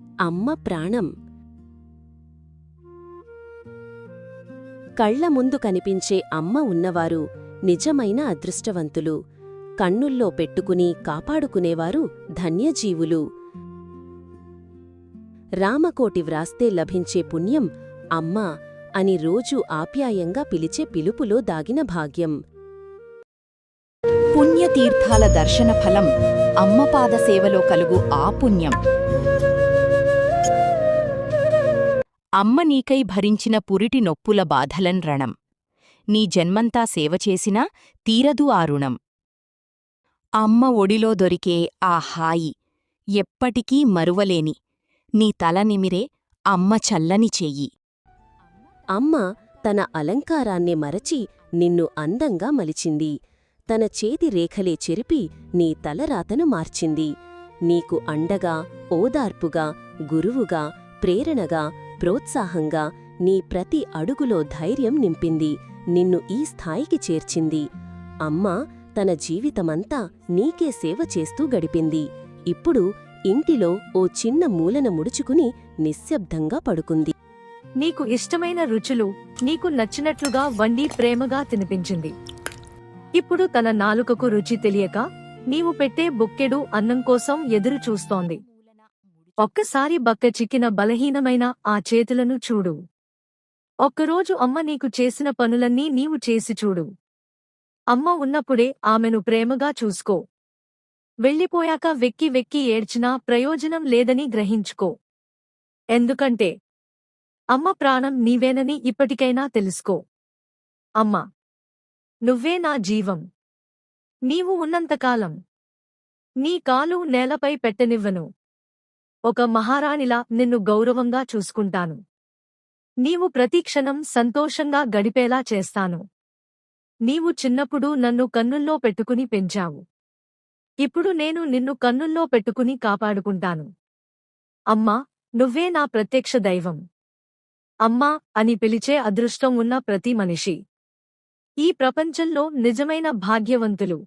అమ్మ ప్రాణం. కళ్ల ముందు కనిపించే అమ్మ ఉన్నవారు నిజమైన అదృష్టవంతులు. కన్నుల్లో పెట్టుకుని కాపాడుకునేవారు ధన్యజీవులు. రామకోటి వ్రాస్తే లభించే పుణ్యం అమ్మా అని రోజూ ఆప్యాయంగా పిలిచే పిలుపులో దాగిన భాగ్యం. పుణ్యతీర్థాల దర్శన ఫలం అమ్మపాద సేవలో కలుగు ఆ పుణ్యం. అమ్మ నీకై భరించిన పురిటి నొప్పుల బాధలన్ రణం. నీ జన్మంతా సేవచేసినా తీరదు ఆ రుణం. అమ్మ ఒడిలో దొరికే ఆ హాయి ఎప్పటికీ మరువలేని. నీ తల నిమిరే అమ్మ చల్లని చెయ్యి. అమ్మ తన అలంకారాన్ని మరచి నిన్ను అందంగా మలిచింది. తన చేతి రేఖలే చెరిపి నీ తలరాతను మార్చింది. నీకు అండగా, ఓదార్పుగా, గురువుగా, ప్రేరణగా, ప్రోత్సాహంగా నీ ప్రతి అడుగులో ధైర్యం నింపింది. నిన్ను ఈ స్థాయికి చేర్చింది. అమ్మ తన జీవితమంతా నీకే సేవ చేస్తూ గడిపింది. ఇప్పుడు ఇంటిలో ఓ చిన్న మూలన ముడుచుకుని నిశ్శబ్దంగా పడుకుంది. నీకు ఇష్టమైన రుచులు నీకు నచ్చినట్లుగా వండి ప్రేమగా తినిపించింది. ఇప్పుడు తన నాలుకకు రుచి తెలియక నీవు పెట్టే బుక్కెడు అన్నం కోసం ఎదురు చూస్తోంది. ఒక్కసారి బక్క చిక్కిన బలహీనమైన ఆ చేతులను చూడు. ఒక్కరోజు అమ్మ నీకు చేసిన పనులన్నీ నీవు చేసి చూడు. అమ్మ ఉన్నప్పుడే ఆమెను ప్రేమగా చూసుకో. వెళ్ళిపోయాక వెక్కి వెక్కి ఏడ్చినా ప్రయోజనం లేదని గ్రహించుకో. ఎందుకంటే అమ్మ ప్రాణం నీవేనని ఇప్పటికైనా తెలుసుకో. అమ్మా, నువ్వే నా జీవం. నీవు ఉన్నంతకాలం నీ కాలు నేలపై పెట్టనివ్వను. ఒక మహారాణిలా నిన్ను గౌరవంగా చూసుకుంటాను. నీవు ప్రతిక్షణం సంతోషంగా గడిపేలా చేస్తాను. నీవు చిన్నప్పుడు నన్ను కన్నుల్లో పెట్టుకుని పెంచావు. ఇప్పుడు నేను నిన్ను కన్నుల్లో పెట్టుకుని కాపాడుకుంటాను. అమ్మా, నువ్వే నా ప్రత్యక్ష దైవం. అమ్మా అని పిలిచే అదృష్టం ఉన్న ప్రతి మనిషి ఈ ప్రపంచంలో నిజమైన భాగ్యవంతులు.